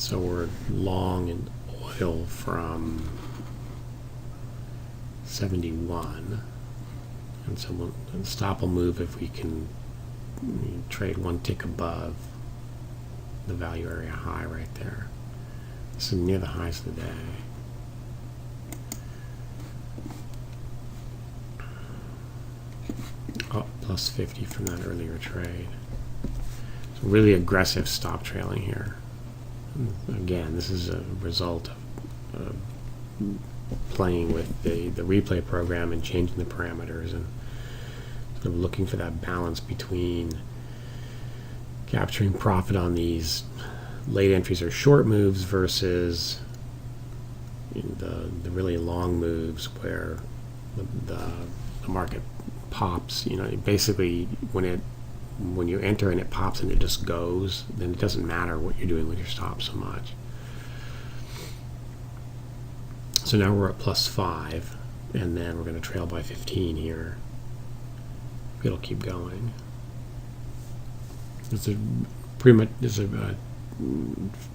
So we're long in oil from 71, and so the stop will move if we can trade one tick above the value area high right there. This is near the highs of the day. Oh, plus 50 from that earlier trade. So really aggressive stop trailing here. Again, this is a result of playing with the replay program and changing the parameters and sort of looking for that balance between capturing profit on these late entries or short moves versus the really long moves where the market pops. Basically when you enter and it pops and it just goes, then it doesn't matter what you're doing with your stop so much. So now we're at plus 5, and then we're going to trail by 15 here. It'll keep going. It's a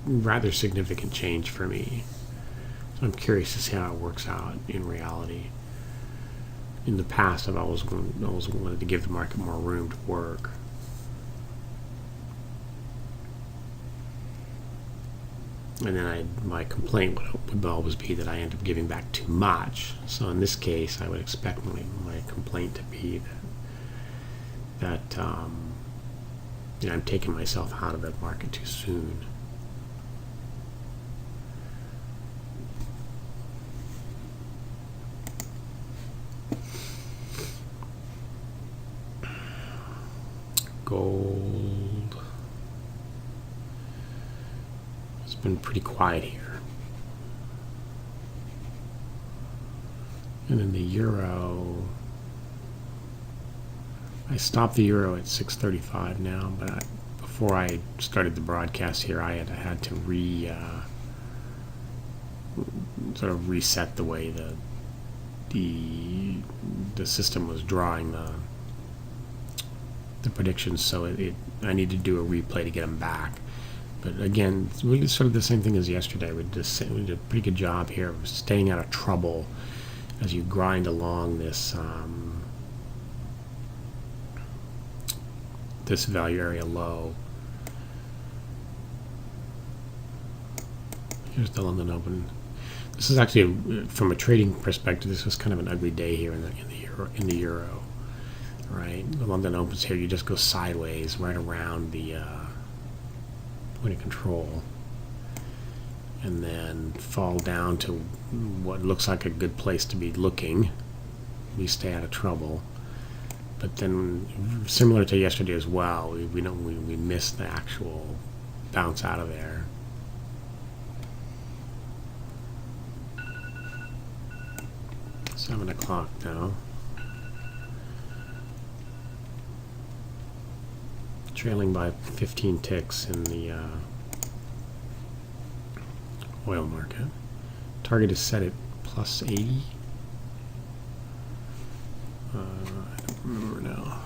rather significant change for me. So I'm curious to see how it works out in reality. In the past, I've always wanted to give the market more room to work. And then my complaint would always be that I end up giving back too much. So in this case, I would expect my complaint to be that I'm taking myself out of the market too soon. Gold. It's been pretty quiet here. And then the euro, I stopped the euro at 635 now, but before I started the broadcast here, I had to sort of reset the way the system was drawing the predictions, so I need to do a replay to get them back. But again, it's really sort of the same thing as yesterday. We did a pretty good job here of staying out of trouble as you grind along this this value area low. Here's the London Open. This is actually, from a trading perspective, this was kind of an ugly day here in the euro. Right, the London Opens here, you just go sideways right around the point of control, and then fall down to what looks like a good place to be looking. We stay out of trouble, but then similar to yesterday as well, we missed the actual bounce out of there. It's 7 o'clock now. Trailing by 15 ticks in the oil market. Target is set at plus 80. I don't remember now.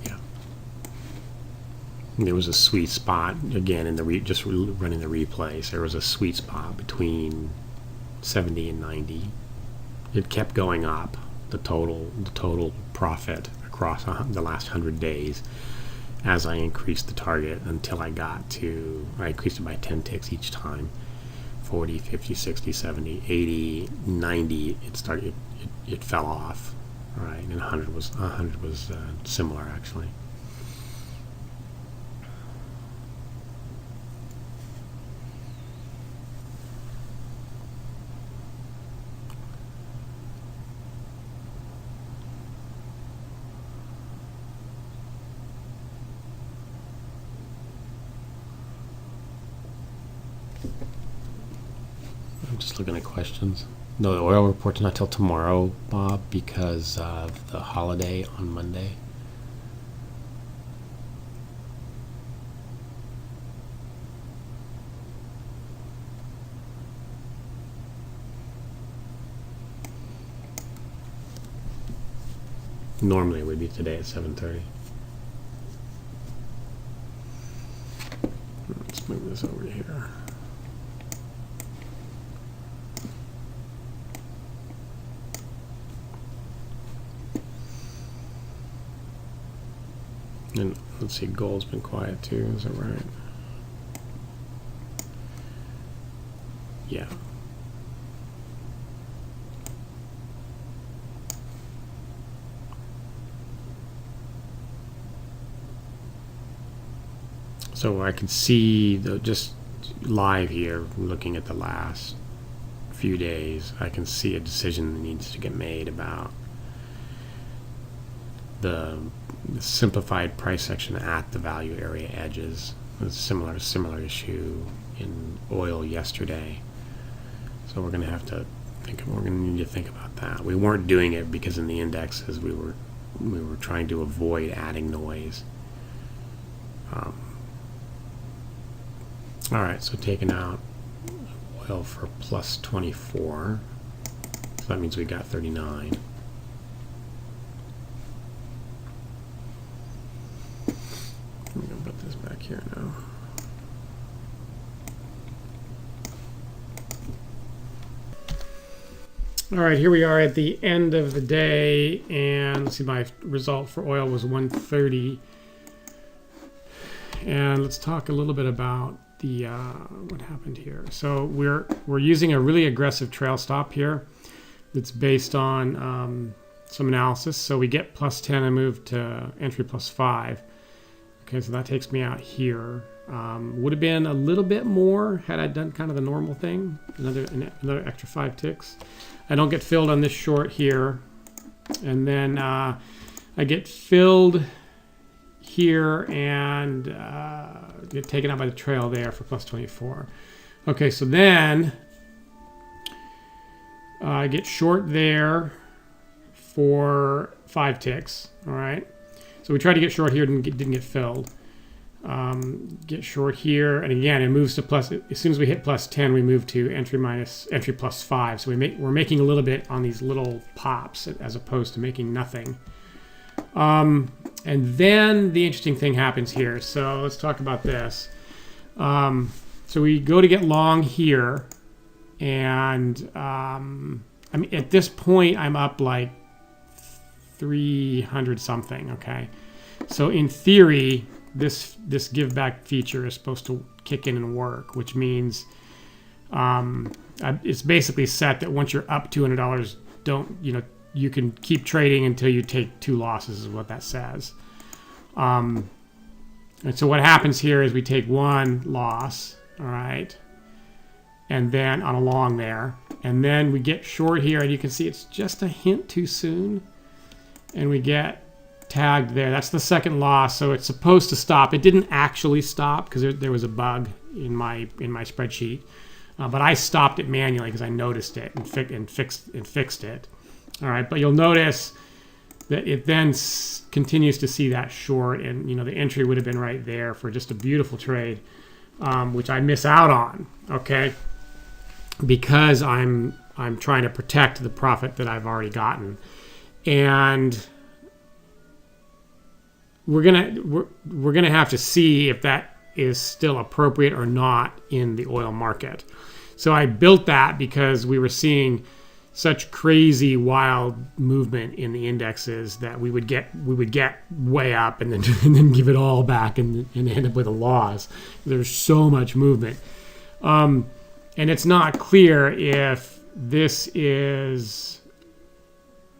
Yeah. There was a sweet spot again in the just running the replays. There was a sweet spot between 70 and 90. It kept going up. The total profit across the last 100 days as I increased the target until I increased it by 10 ticks each time. 40, 50, 60, 70, 80, 90, it fell off, right? And 100 was similar actually. I'm just looking at questions. No, the oil report's not till tomorrow, Bob, because of the holiday on Monday. Normally it would be today at 7:30. this over here. And let's see, gold's been quiet too, is that right? Yeah. So I can see just live here, looking at the last few days, I can see a decision that needs to get made about the simplified price section at the value area edges. It's a similar issue in oil yesterday. So we're going to have to we're going to need to think about that. We weren't doing it because in the indexes we were trying to avoid adding noise. All right, so taking out oil for plus 24. So that means we got 39. I'm going to put this back here now. All right, here we are at the end of the day, and let's see, my result for oil was 130. And let's talk a little bit about the what happened here. So we're using a really aggressive trail stop here that's based on some analysis. So we get plus 10 and move to entry plus 5. Okay, so that takes me out here. Would have been a little bit more had I done kind of the normal thing, another extra 5 ticks. I don't get filled on this short here, and then I get filled here and get taken out by the trail there for plus 24. Okay, so then I get short there for 5 ticks. All right, so we tried to get short here, didn't get filled. Get short here, and again it moves to plus. As soon as we hit plus 10, we move to entry plus 5. So we're making a little bit on these little pops as opposed to making nothing. And then the interesting thing happens here. So let's talk about this. So we go to get long here, and I mean at this point I'm up like 300 something. Okay, so in theory this give back feature is supposed to kick in and work, which means it's basically set that once you're up $200, you can keep trading until you take 2 losses is what that says. And so what happens here is we take 1 loss, all right, and then on a long there, and then we get short here, and you can see it's just a hint too soon, and we get tagged there. That's the second loss, so it's supposed to stop. It didn't actually stop because there was a bug in my spreadsheet, but I stopped it manually because I noticed it and fixed it. All right, but you'll notice that it then continues to see that short, and the entry would have been right there for just a beautiful trade, which I miss out on. Okay, because I'm trying to protect the profit that I've already gotten, and we're gonna have to see if that is still appropriate or not in the oil market. So I built that because we were seeing such crazy wild movement in the indexes that we would get way up and then give it all back and end up with a loss. There's so much movement, and it's not clear if this is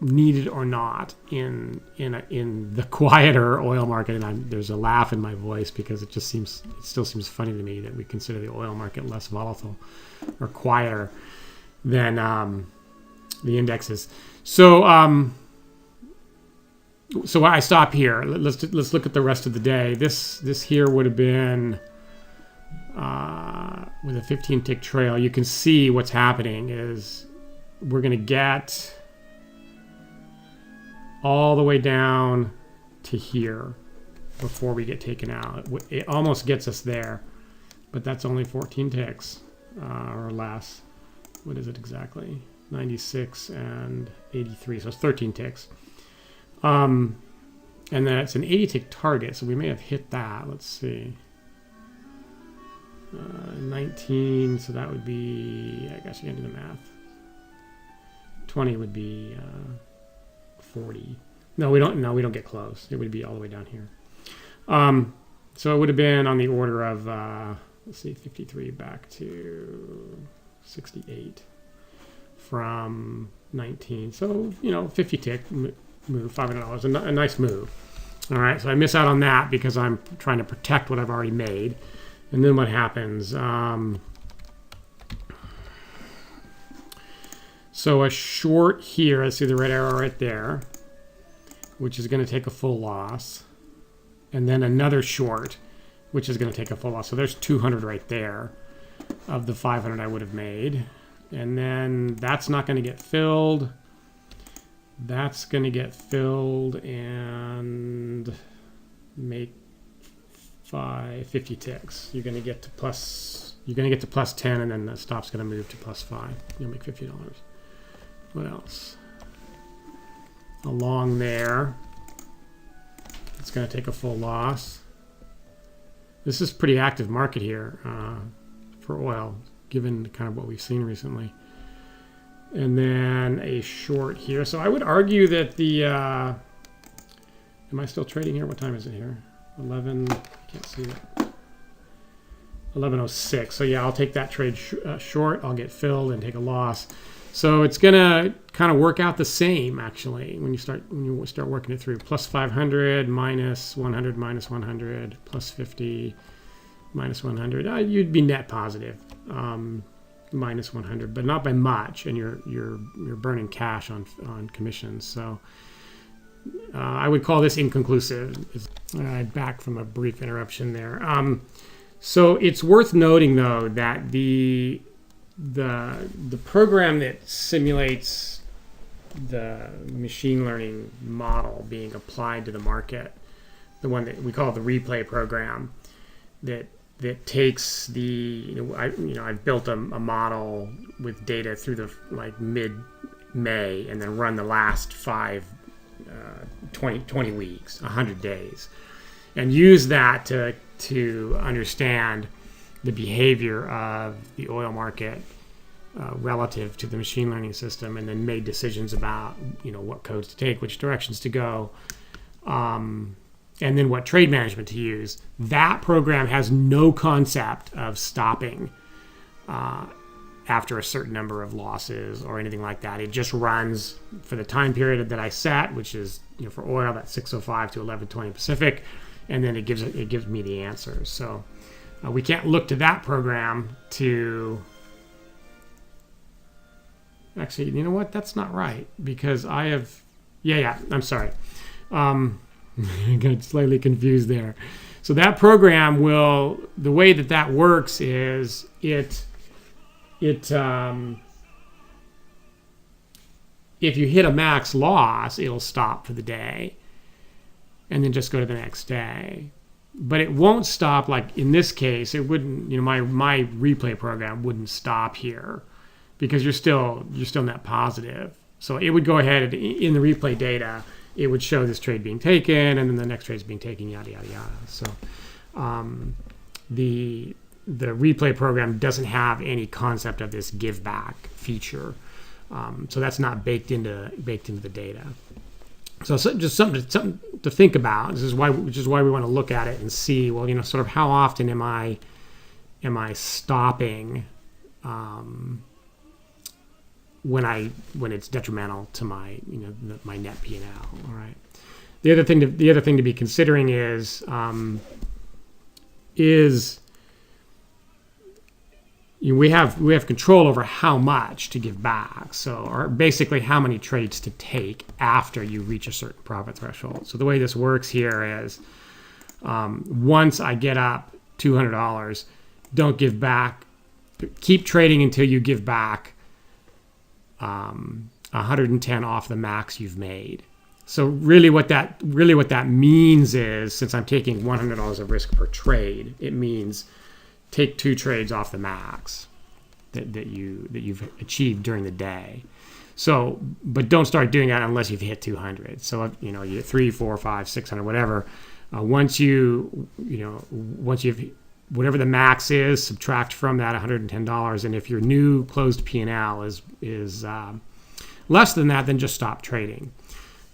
needed or not in the quieter oil market. And there's a laugh in my voice because it still seems funny to me that we consider the oil market less volatile or quieter than the indexes. So so I stop here. Let's look at the rest of the day. This here would have been with a 15 tick trail. You can see what's happening is we're going to get all the way down to here before we get taken out. It almost gets us there, but that's only 14 ticks or less. What is it exactly? 96 and 83, so it's 13 ticks. And then it's an 80 tick target, so we may have hit that. Let's see. 19, so that would be, I guess you can do the math. 20 would be 40. No, we don't get close. It would be all the way down here. So it would have been on the order of, let's see, 53 back to 68 from 19. So, 50 tick move, $500, a nice move. All right, so I miss out on that because I'm trying to protect what I've already made. And then what happens? So a short here, let's see the red arrow right there, which is going to take a full loss. And then another short, which is going to take a full loss. So there's 200 right there of the 500 I would have made. And then that's not going to get filled. That's going to get filled and make 50 ticks. You're going to get to plus 10, and then the stop's going to move to plus 5. You'll make $50. What else? Along there, it's going to take a full loss. This is a pretty active market here for oil, given kind of what we've seen recently. And then a short here. So I would argue that the... am I still trading here? What time is it here? 11... I can't see that. 11:06. So yeah, I'll take that trade short. I'll get filled and take a loss. So it's going to kind of work out the same, actually, when you start working it through. Plus 500, minus 100, minus 100, plus 50, minus 100. You'd be net positive. Minus 100, but not by much, and you're burning cash on commissions. So I would call this inconclusive. All right, back from a brief interruption there. So it's worth noting though that the program that simulates the machine learning model being applied to the market, the one that we call the replay program, that takes the I've built a model with data through the mid-May and then run the last 20 weeks, 100 days, and use that to understand the behavior of the oil market relative to the machine learning system, and then made decisions about what codes to take, which directions to go, and then what trade management to use. That program has no concept of stopping after a certain number of losses or anything like that. It just runs for the time period that I set, which is for oil, that's 6:05 to 11:20 Pacific, and then it gives me the answers. So we can't look to that program to actually. You know what? That's not right, because I have. Yeah. I'm sorry. I got slightly confused there. So that program will, the way that works is if you hit a max loss, it'll stop for the day and then just go to the next day. But it won't stop, like in this case, it wouldn't, my replay program wouldn't stop here because you're still net positive. So it would go ahead in the replay data, it would show this trade being taken, and then the next trade is being taken, yada, yada, yada. So the replay program doesn't have any concept of this give back feature. So that's not baked into the data. So just something to think about. Which is why we want to look at it and see, well, sort of how often am I stopping when it's detrimental to my my net P&L. All right. The other thing to be considering is we have control over how much to give back. So, or basically how many trades to take after you reach a certain profit threshold. So the way this works here is once I get up $200, don't give back. Keep trading until you give back 110 off the max you've made. So really what that means is, since I'm taking $100 of risk per trade, it means take 2 trades off the max that you've achieved during the day. So, but don't start doing that unless you've hit 200. So you 3, 4, 5, 600, whatever. Once you've whatever the max is, subtract from that $110, and if your new closed P&L is less than that, then just stop trading.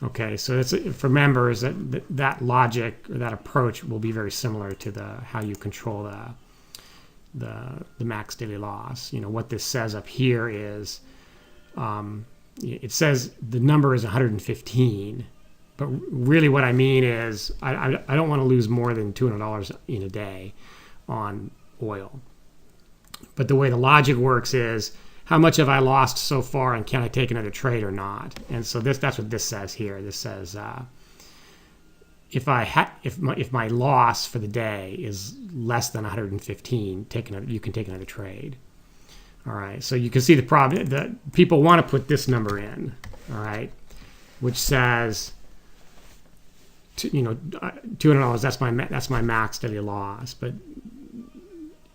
Okay, so it's for members that logic or that approach will be very similar to how you control the max daily loss. What this says up here is it says the number is 115, but really what I mean is I don't want to lose more than $200 in a day on oil. But the way the logic works is, how much have I lost so far, and can I take another trade or not? And so that's what this says here. This says if my loss for the day is less than 115, you can take another trade. All right. So you can see the problem. The people want to put this number in. All right, which says $200. That's my max daily loss. But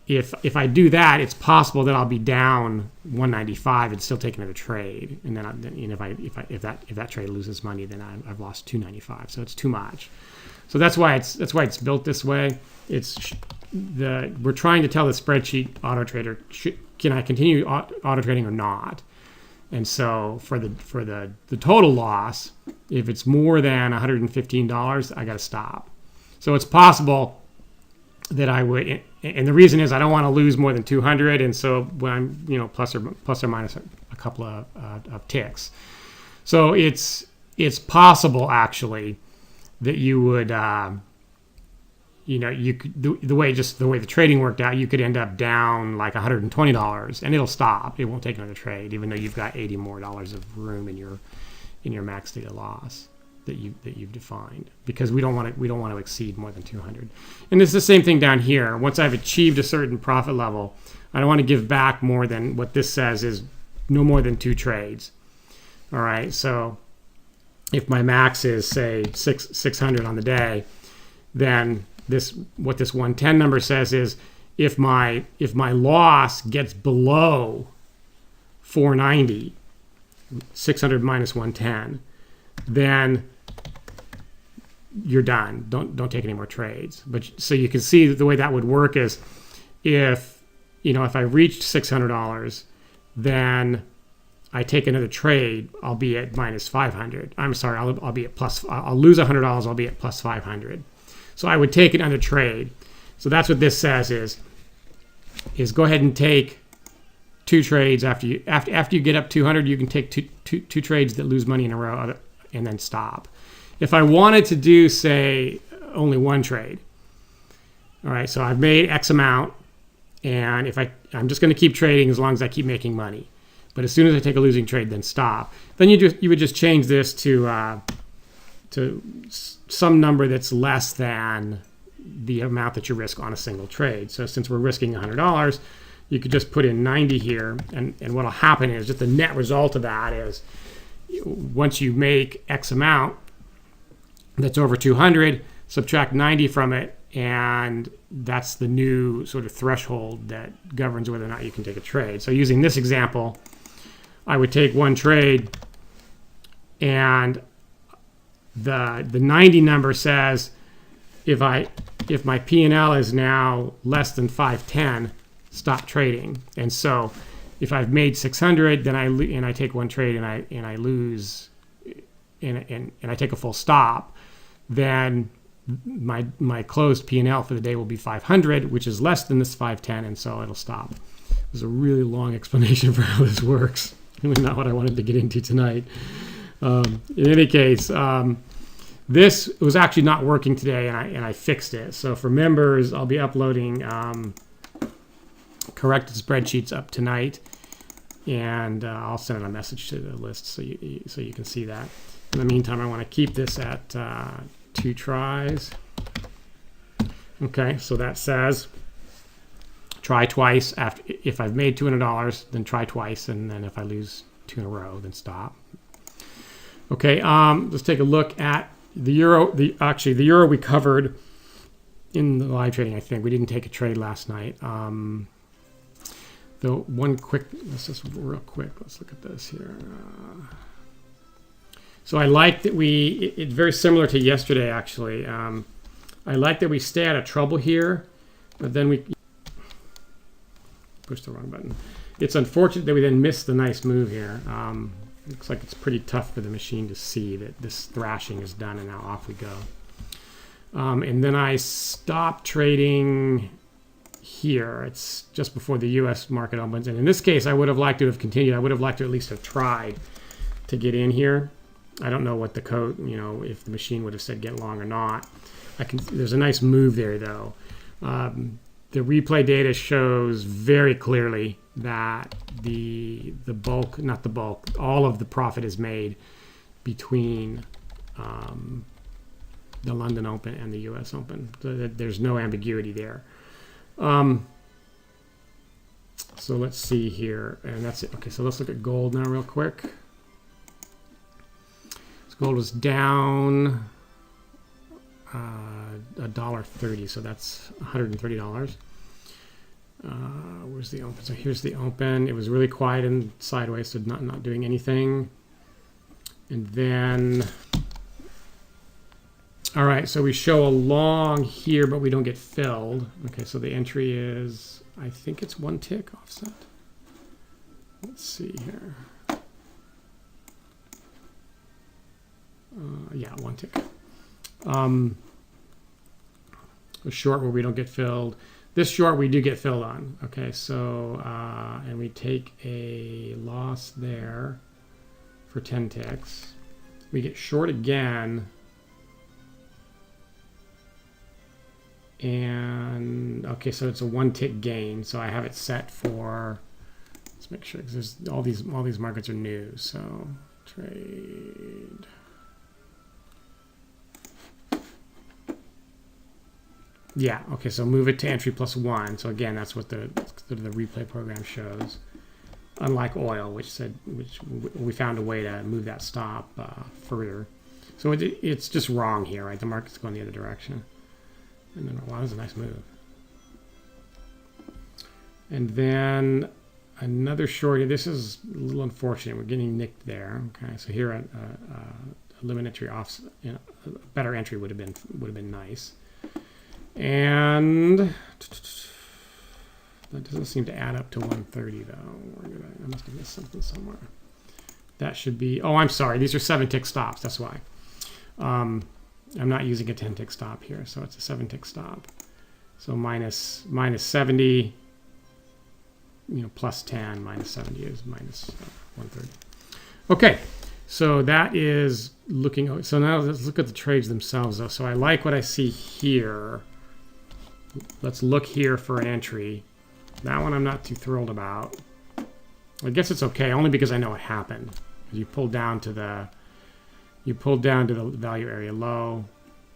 if I do that, it's possible that I'll be down 195 and still take another trade, and then if that trade loses money, then I've lost 295. So it's too much. So that's why it's built this way. We're trying to tell the spreadsheet auto trader, can I continue auto trading or not? And so for the total loss, if it's more than $115, I got to stop. So it's possible that I would, and the reason is I don't want to lose more than 200, and so when I'm plus or minus a couple of ticks. So it's possible actually that you would you could, the way the trading worked out, you could end up down like $120, and it'll stop. It won't take another trade, even though you've got $80 more of room in your max daily loss that you've defined, because we don't want to exceed more than 200. And it's the same thing down here. Once I've achieved a certain profit level, I don't want to give back more than what this says is no more than 2 trades. All right. So if my max is say 600 on the day, then what this 110 number says is if my loss gets below 490, 600 minus 110, then you're done. Don't take any more trades. But so you can see the way that would work is if I reached $600, then I take another trade, I'll be at minus 500. I'm sorry, I'll be at plus. I'll lose $100. I'll be at plus 500. So I would take another trade. So that's what this says is go ahead and take 2 trades after you get up 200. You can take two trades that lose money in a row and then stop. If I wanted to do say only 1 trade, all right. So I've made X amount, and I'm just going to keep trading as long as I keep making money. But as soon as I take a losing trade, then stop. Then you would just change this to some number that's less than the amount that you risk on a single trade. So since we're risking $100, you could just put in 90 here, and what'll happen is just the net result of that is once you make X amount that's over 200, subtract 90 from it, and that's the new sort of threshold that governs whether or not you can take a trade. So using this example, I would take 1 trade, and the 90 number says if my P&L is now less than 510, stop trading. And so if I've made 600, then I take 1 trade and I lose and I take a full stop, then my closed P&L for the day will be 500, which is less than this 510, and so it'll stop. There's a really long explanation for how this works. Really not what I wanted to get into tonight. In any case, this was actually not working today, and I fixed it. So for members, I'll be uploading corrected spreadsheets up tonight, and I'll send a message to the list so you can see that. In the meantime, I want to keep this at 2 tries. Okay, so that says try twice. If I've made $200, then try twice, and then if I lose 2 in a row, then stop. Okay, let's take a look at the euro. The euro we covered in the live trading. I think we didn't take a trade last night. Let's just real quick. Let's look at this here. So I like that it's very similar to yesterday, actually. I like that we stay out of trouble here, but then we Push the wrong button. It's unfortunate that we then missed the nice move here. Looks like it's pretty tough for the machine to see that this thrashing is done, and now off we go. And then I stopped trading here. It's just before the U.S. market opens. And in this case, I would have liked to have continued. I would have liked to at least have tried to get in here. I don't know what the code, if the machine would have said get long or not. There's a nice move there, though. The replay data shows very clearly that the bulk, not the bulk, all of the profit is made between the London Open and the U.S. Open. So there's no ambiguity there. So let's see here, and that's it. Okay, so let's look at gold now real quick. So gold was down $1.30, so that's $130. Where's the open? So here's the open. It was really quiet and sideways, so not doing anything. And then, all right, so we show a long here, but we don't get filled. Okay, so the entry is, I think it's 1 tick offset. Let's see here. Yeah, 1 tick. A short where we don't get filled. This short we do get filled on. Okay, so, and we take a loss there for 10 ticks. We get short again. And, okay, so it's a 1 tick gain. So I have it set for, let's make sure, because all these markets are new. So trade. Yeah, okay, so move it to entry +1. So again, that's what the replay program shows. Unlike oil, which we found a way to move that stop further. So it's just wrong here, right? The market's going the other direction. And then, wow, that's a nice move. And then another short. This is a little unfortunate. We're getting nicked there. Okay, so here a limit entry off, a better entry would have been nice. And that doesn't seem to add up to 130 though. I must have missed something somewhere. That should be, oh, I'm sorry. These are 7 tick stops. That's why. I'm not using a 10 tick stop here, so it's a 7 tick stop. So minus 70, plus 10 minus 70 is minus 130. Okay, so that is looking. So now let's look at the trades themselves, though. So I like what I see here. Let's look here for an entry. That one I'm not too thrilled about. I guess it's okay, only because I know what happened. You pulled down to the value area low,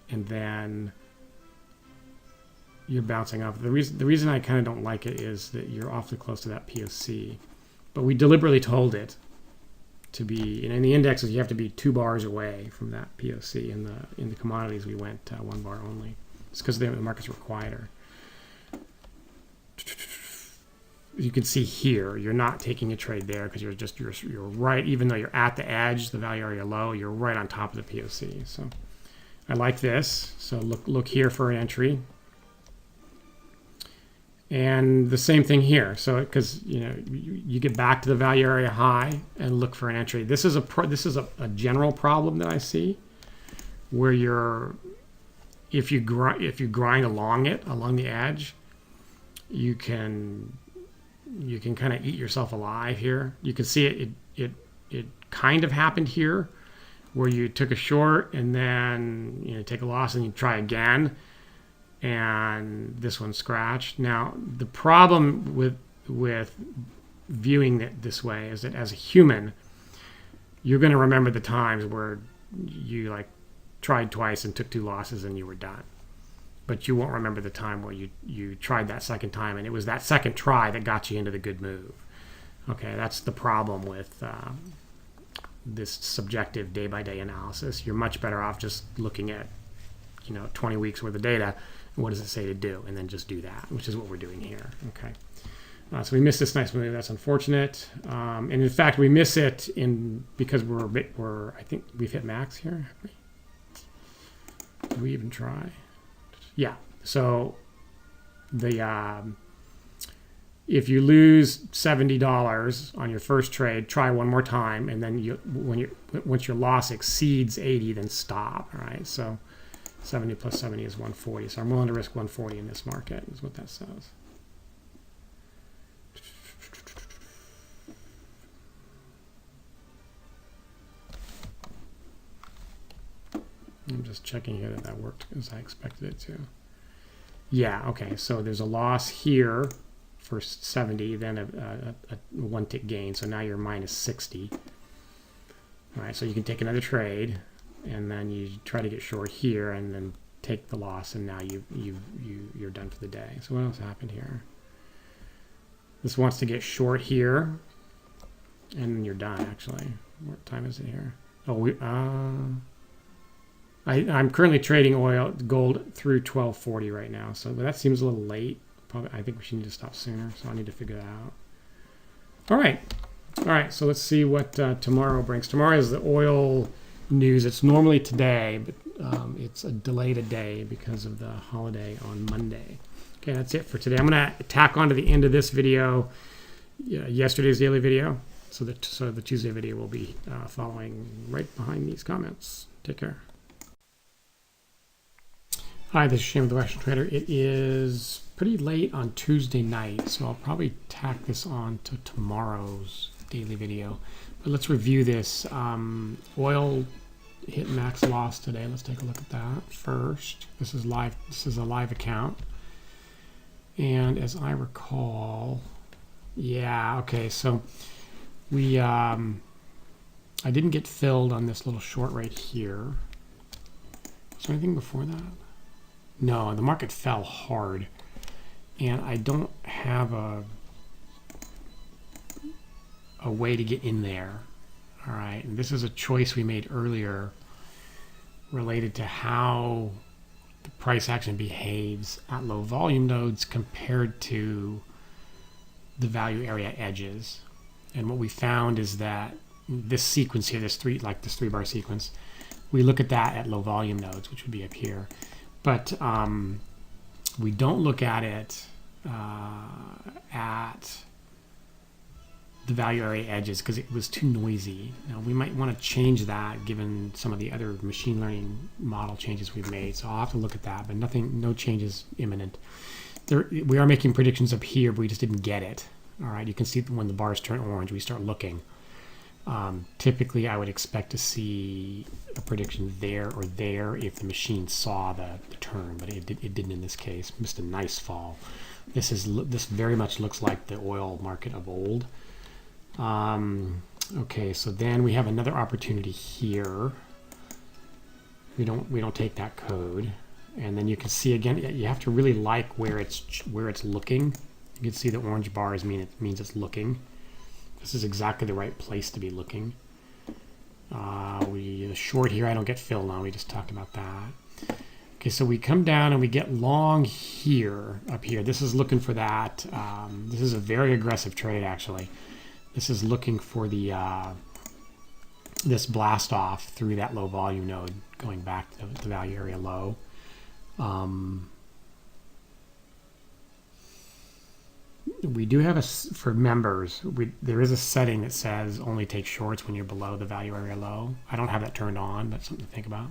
and then you're bouncing off. The reason I kind of don't like it is that you're awfully close to that POC, but we deliberately told it to be. And in the indexes, you have to be 2 bars away from that POC. In the commodities, we went 1 bar only. It's because the markets were quieter. You can see here, you're not taking a trade there because you're right. Even though you're at the edge, the value area low, you're right on top of the POC. So I like this. So look here for an entry. And the same thing here. So because you get back to the value area high and look for an entry. This is a general problem that I see, where if you grind along the edge, you can kind of eat yourself alive here. You can see it kind of happened here, where you took a short and then take a loss and you try again, and this one scratched. Now the problem with viewing it this way is that as a human, you're going to remember the times where you tried twice and took 2 losses and you were done. But you won't remember the time where you tried that second time and it was that second try that got you into the good move. Okay, that's the problem with this subjective day-by-day analysis. You're much better off just looking at 20 weeks worth of data and what does it say to do, and then just do that, which is what we're doing here. Okay, so we missed this nice move. That's unfortunate, and in fact we miss it because I think we've hit max here. Did we even try? Yeah. So if you lose $70 on your first trade, try one more time, and then once your loss exceeds 80, then stop. All right, so 70 plus 70 is 140. So I'm willing to risk 140 in this market, is what that says. I'm just checking here that worked as I expected it to. Yeah, okay, so there's a loss here for 70, then a one tick gain. So now you're minus 60. All right, so you can take another trade, and then you try to get short here, and then take the loss, and now you're done for the day. So what else happened here? This wants to get short here, and then you're done. Actually, what time is it here? Oh, I'm currently trading gold through 1240 right now, so that seems a little late. Probably, I think we should need to stop sooner, so I need to figure that out. All right. So let's see what tomorrow brings. Tomorrow is the oil news. It's normally today, but it's a delayed a day because of the holiday on Monday. Okay, that's it for today. I'm going to tack on to the end of this video yesterday's daily video, so the Tuesday video will be following right behind these comments. Take care. Hi, this is Shane with the Western Trader. It is pretty late on Tuesday night, so I'll probably tack this on to tomorrow's daily video. But let's review this. Oil hit max loss today. Let's take a look at that first. This is live. This is a live account. And as I recall, yeah, okay, so we I didn't get filled on this little short right here. Was there anything before that? No, the market fell hard, and I don't have a way to get in there. All right, and this is a choice we made earlier related to how the price action behaves at low volume nodes compared to the value area edges. And what we found is that this sequence here, this three bar sequence, we look at that at low volume nodes, which would be up here. But we don't look at it at the value area edges because it was too noisy. Now we might want to change that given some of the other machine learning model changes we've made. So I'll have to look at that, but no changes imminent. We are making predictions up here, but we just didn't get it. All right, you can see when the bars turn orange, we start looking. Typically, I would expect to see a prediction there or there if the machine saw the turn, but it didn't in this case. Missed a nice fall. This very much looks like the oil market of old. Okay, so then we have another opportunity here. We don't take that code, and then you can see again. You have to really like where it's looking. You can see the orange bars means it's looking. This is exactly the right place to be looking. The short here, I don't get filled on. We just talked about that. Okay, so we come down and we get long here, up here. This is looking for that. This is a very aggressive trade, actually. This is looking for the this blast off through that low volume node, going back to the value area low. We do have for members, there is a setting that says only take shorts when you're below the value area low. I don't have that turned on, but something to think about.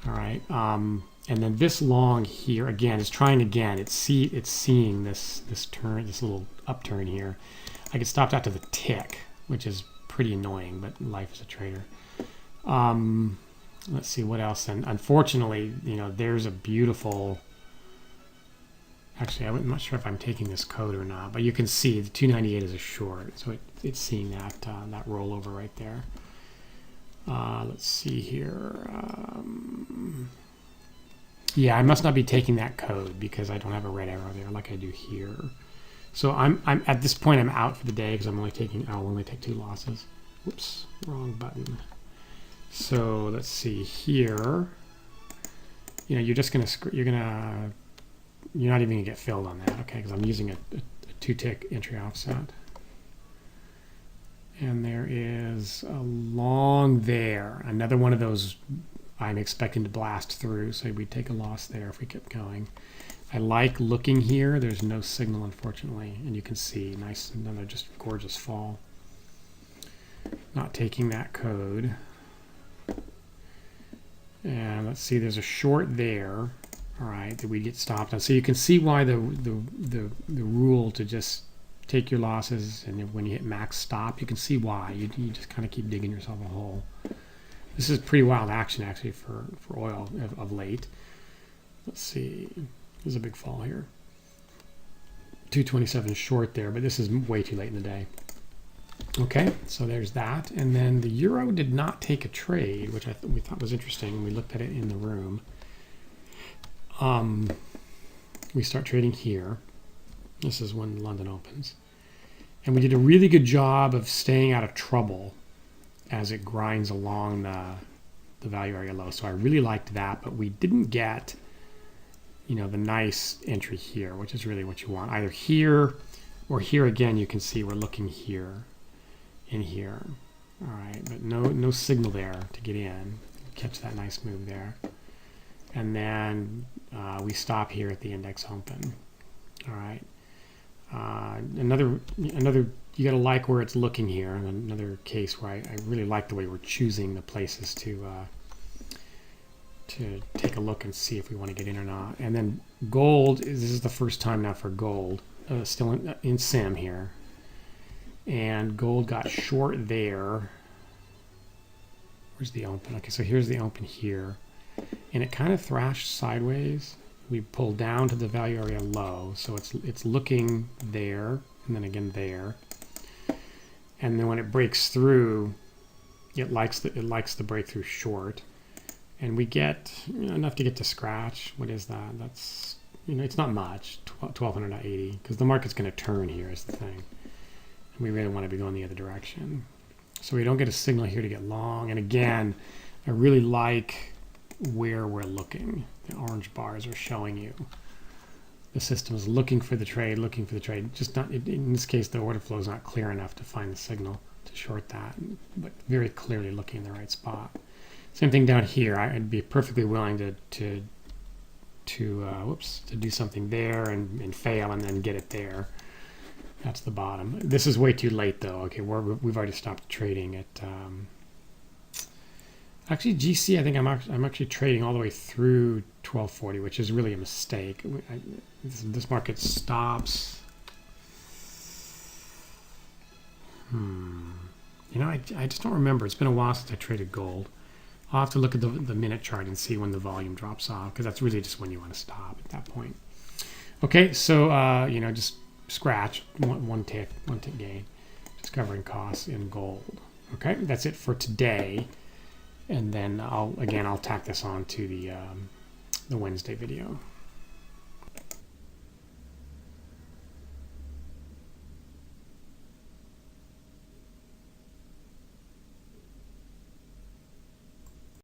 All right, and then this long here again is trying again. It's seeing this turn, this little upturn here. I get stopped out to the tick, which is pretty annoying, but life as a trader. Let's see what else. And unfortunately, there's a beautiful. Actually, I'm not sure if I'm taking this code or not, but you can see the 298 is a short, so it's seeing that rollover right there. Let's see here. Yeah, I must not be taking that code because I don't have a red arrow there like I do here. So I'm at this point I'm out for the day because I'll only take 2 losses. Whoops, wrong button. So let's see here. You're not even gonna get filled on that, okay? Because I'm using a 2-tick entry offset. And there is a long there, another one of those I'm expecting to blast through, so we'd take a loss there if we kept going. I like looking here. There's no signal, unfortunately, and you can see nice, another just gorgeous fall. Not taking that code. And let's see, there's a short there. All right, that we get stopped on. So you can see why the rule to just take your losses, and when you hit max stop, you can see why. You just kind of keep digging yourself a hole. This is pretty wild action actually for oil of late. Let's see, there's a big fall here. 227 short there, but this is way too late in the day. Okay, so there's that. And then the euro did not take a trade, which we thought was interesting. We looked at it in the room. We start trading here. This is when London opens. And we did a really good job of staying out of trouble as it grinds along the value area low. So I really liked that, but we didn't get, the nice entry here, which is really what you want. Either here or here again, you can see we're looking here and here. All right, but no signal there to get in. Catch that nice move there. And then we stop here at the index open. All right. Another you got to like where it's looking here. Another case where I really like the way we're choosing the places to take a look and see if we want to get in or not. And then gold, this is the first time now for gold, still in sim here. And gold got short there. Where's the open? Okay, so here's the open here. And it kind of thrashed sideways. We pulled down to the value area low, so it's looking there, and then again there. And then when it breaks through, it likes the breakthrough short, and we get enough to get to scratch. What is that? That's it's not much, 1200.80, because the market's going to turn here is the thing, and we really want to be going the other direction. So we don't get a signal here to get long. And again, I really like where we're looking. The orange bars are showing you the system is looking for the trade, just not in this case the order flow is not clear enough to find the signal to short that, but very clearly looking in the right spot. Same thing down here. I'd be perfectly willing to do something there and fail and then get it there. That's the bottom. This is way too late though. Okay, we've already stopped trading at actually, GC, I think I'm actually trading all the way through 1240, which is really a mistake. This market stops. I just don't remember. It's been a while since I traded gold. I'll have to look at the minute chart and see when the volume drops off, because that's really just when you want to stop at that point. Okay, so just scratch one tick gain, just covering costs in gold. Okay, that's it for today. And then I'll tack this on to the Wednesday video.